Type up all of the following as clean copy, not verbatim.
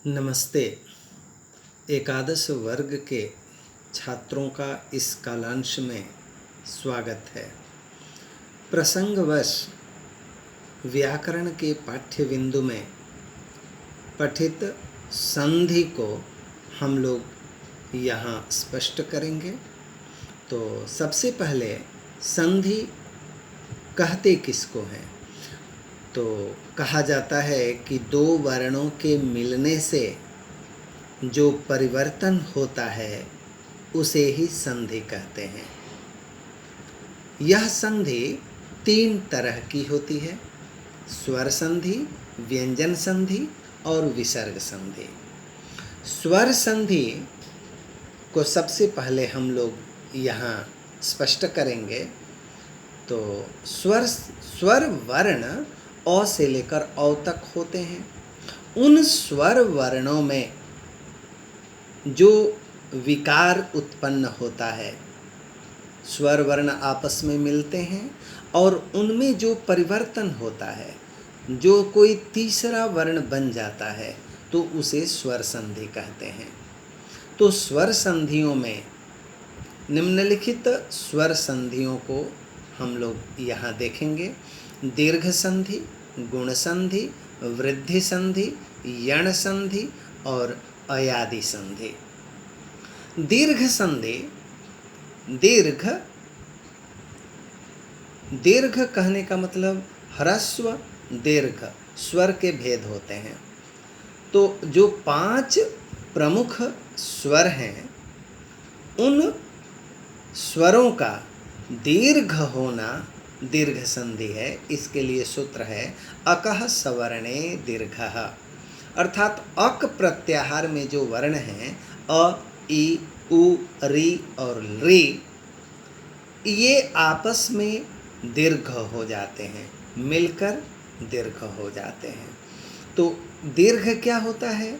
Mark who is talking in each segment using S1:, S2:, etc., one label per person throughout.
S1: नमस्ते। एकादश वर्ग के छात्रों का इस कालांश में स्वागत है। प्रसंगवश व्याकरण के पाठ्य बिंदु में पठित संधि को हम लोग यहाँ स्पष्ट करेंगे। तो सबसे पहले संधि कहते किसको हैं? तो कहा जाता है कि दो वर्णों के मिलने से जो परिवर्तन होता है उसे ही संधि कहते हैं। यह संधि तीन तरह की होती है: स्वर संधि, व्यंजन संधि और विसर्ग संधि। स्वर संधि को सबसे पहले हम लोग यहाँ स्पष्ट करेंगे। तो स्वर वर्ण अ से लेकर औ तक होते हैं। उन स्वर वर्णों में जो विकार उत्पन्न होता है, स्वर वर्ण आपस में मिलते हैं और उनमें जो परिवर्तन होता है, जो कोई तीसरा वर्ण बन जाता है, तो उसे स्वर संधि कहते हैं। तो स्वर संधियों में निम्नलिखित स्वर संधियों को हम लोग यहाँ देखेंगे: दीर्घ संधि, गुण संधि, वृद्धि संधि, यण संधि और अयादि संधि। दीर्घ संधि, दीर्घ कहने का मतलब ह्रस्व दीर्घ स्वर के भेद होते हैं। तो जो 5 प्रमुख स्वर हैं, उन स्वरों का दीर्घ होना दीर्घ संधि है। इसके लिए सूत्र है अकः सवर्णे दीर्घः, अर्थात अक प्रत्याहार में जो वर्ण हैं अ, ई, उ, री और री, ये आपस में दीर्घ हो जाते हैं, मिलकर दीर्घ हो जाते हैं। तो दीर्घ क्या होता है?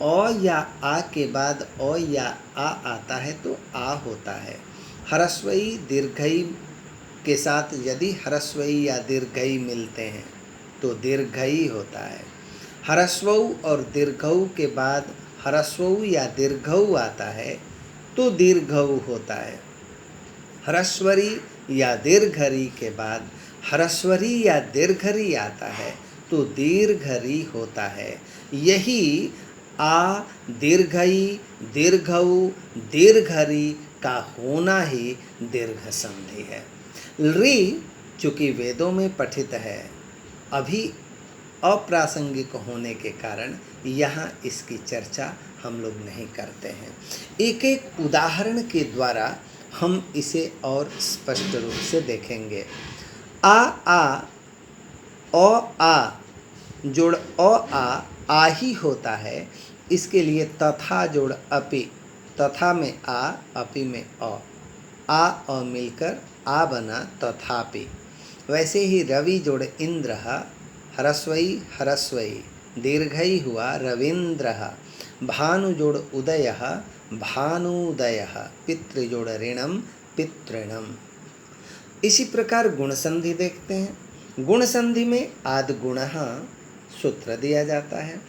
S1: अ या आ के बाद अ या आ आता है तो आ होता है। ह्रस्वई दीर्घई के साथ यदि ह्रस्वई या दीर्घई मिलते हैं तो दीर्घई होता है। ह्रस्वऊ और दीर्घऊ के बाद ह्रस्वऊ या दीर्घऊ आता है तो दीर्घऊ होता है। ह्रस्वरी या दीर्घरी के बाद ह्रस्वरी या दीर्घरी आता है तो दीर्घरी होता है। यही आ, दीर्घई, दीर्घऊ, दीर्घरी का होना ही दीर्घ संधि है। री चूँकि वेदों में पठित है, अभी अप्रासंगिक होने के कारण यहाँ इसकी चर्चा हम लोग नहीं करते हैं। एक एक उदाहरण के द्वारा हम इसे और स्पष्ट रूप से देखेंगे। आ जोड़ आ ही होता है। इसके लिए तथा जोड़ अपि, तथा में आ, अपि में आ मिलकर आ बना तथापि। वैसे ही रवि जोड़ इंद्र, ह्रस्वई ह्रस्वई, दीर्घई हुआ रवींद्रः। भानु जोड़ उदय, भानुदय। पितृ जोड़ ऋणम, पितृणम। इसी प्रकार गुण संधि देखते हैं। गुण संधि में आदि गुणः सूत्र दिया जाता है।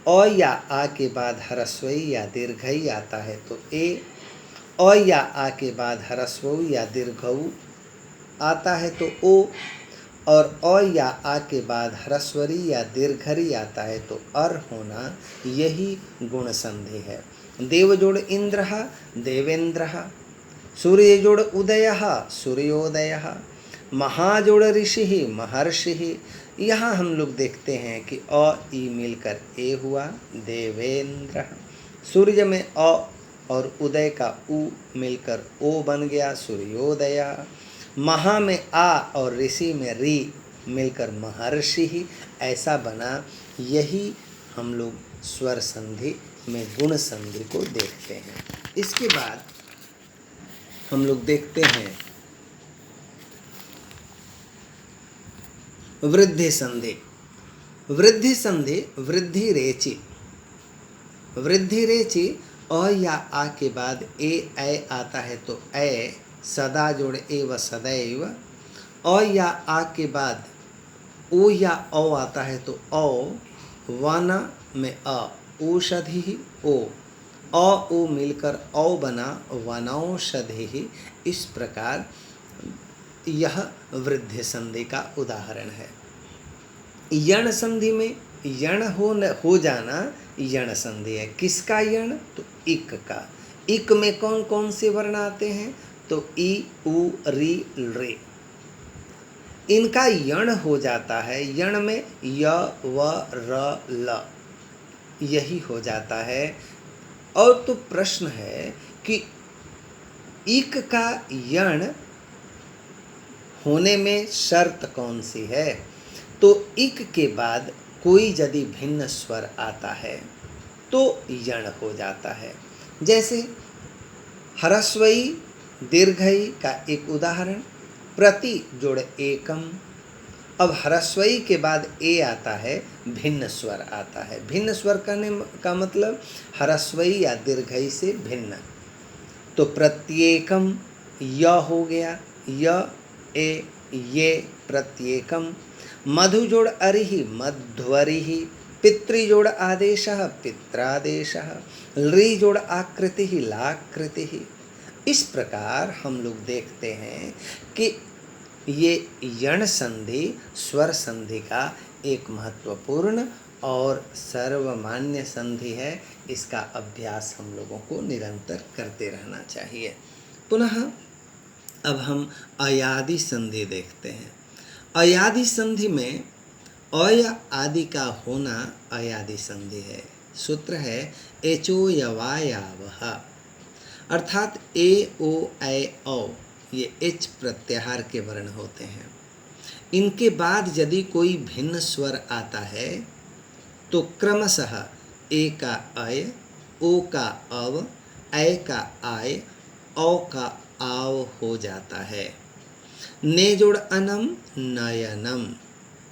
S1: अ या आ के बाद ह्रस्वई या दीर्घई आता है तो ए, अ या आ के बाद ह्रस्वऊ या दीर्घऊ आता है तो ओ, और अ या आ के बाद ह्रस्वरी या दीर्घरी आता है तो अर होना, यही गुण संधि है। देव जोड़ इंद्रः, देवेंद्रः। सूर्य जोड़ उदयः, सूर्योदयः। महाजोड़ ऋषि, महर्षि। यहाँ हम लोग देखते हैं कि अ ई मिलकर ए हुआ, देवेंद्र। सूर्य में अ और उदय का उ मिलकर ओ बन गया, सूर्योदय। महा में आ और ऋषि में री मिलकर महर्षि, ऐसा बना। यही हम लोग स्वर संधि में गुण संधि को देखते हैं। इसके बाद हम लोग देखते हैं वृद्धि संधि। वृद्धि संधि वृद्धि रेचि, वृद्धि रेचि अ या आ के बाद ए ऐ आता है तो ऐ, सदा जोड़ एव सदैव। अ या आ के बाद ओ या औ आता है तो औ, वाना में अ, औषधि ओ, ओ मिलकर औ बना वनौषधि। इस प्रकार यह वृद्धि संधि का उदाहरण है। यण संधि में यण हो जाना यण संधि है। किसका यण? तो इक का। इक में कौन कौन से वर्ण आते हैं? तो ई, उ, री, रे। इनका यण हो जाता है। यण में य, व, र, ल यही हो जाता है। और तो प्रश्न है कि इक का यण होने में शर्त कौन सी है? तो इक के बाद कोई यदि भिन्न स्वर आता है तो यण हो जाता है। जैसे ह्रस्वई दीर्घई का एक उदाहरण, प्रति जोड़ एकम। अब ह्रस्वई के बाद ए आता है, भिन्न स्वर आता है। भिन्न स्वर करने का मतलब ह्रस्वई या दीर्घई से भिन्न। तो प्रत्येकम य हो गया, य, ए, ये, प्रत्येकम। मधु जोड़ अरिहि, मध्वरिहि। पितृ जोड़ आदेशः, पित्रादेशः। लृ जोड़ आकृतिः, लाकृतिः। इस प्रकार हम लोग देखते हैं कि ये यण संधि स्वर संधि का एक महत्वपूर्ण और सर्वमान्य संधि है। इसका अभ्यास हम लोगों को निरंतर करते रहना चाहिए। पुनः अब हम अयादि संधि देखते हैं। अयादि संधि में अय आदि का होना अयादि संधि है। सूत्र है एचो यवायावः, अर्थात ए, ओ, ऐ, औ ये एच प्रत्याहार के वर्ण होते हैं। इनके बाद यदि कोई भिन्न स्वर आता है तो क्रमशः ए का अय, ओ का अव, ऐ का आय, औ का आव हो जाता है। ने जोड़ अनम, नयनम।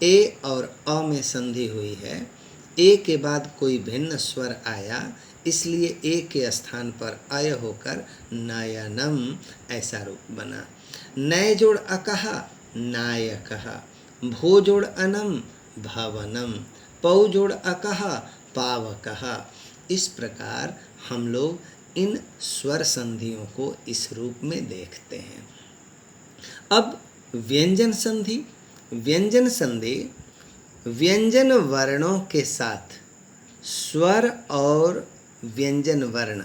S1: ए और अ में संधि हुई है। ए के बाद कोई भिन्न स्वर आया, इसलिए ए के स्थान पर अय होकर नयनम ऐसा रूप बना। नय जोड़ अकह, नायकः। भो जोड़ अनम, भवनम। पौ जोड़ अकह, पावकः। इस प्रकार हम लोग इन स्वर संधियों को इस रूप में देखते हैं। अब व्यंजन संधि। व्यंजन संधि व्यंजन वर्णों के साथ स्वर और व्यंजन वर्ण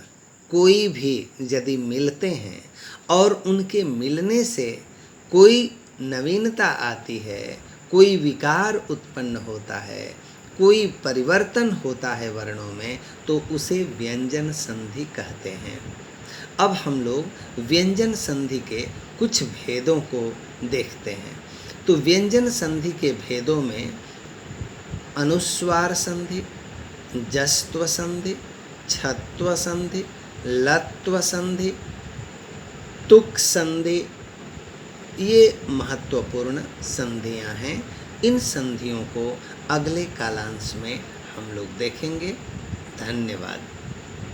S1: कोई भी यदि मिलते हैं और उनके मिलने से कोई नवीनता आती है, कोई विकार उत्पन्न होता है, कोई परिवर्तन होता है वर्णों में, तो उसे व्यंजन संधि कहते हैं। अब हम लोग व्यंजन संधि के कुछ भेदों को देखते हैं। तो व्यंजन संधि के भेदों में अनुस्वार संधि, जस्त्व संधि, छत्व संधि, लत्व संधि, तुक संधि, ये महत्वपूर्ण संधियां हैं। इन संधियों को अगले कालांश में हम लोग देखेंगे। धन्यवाद।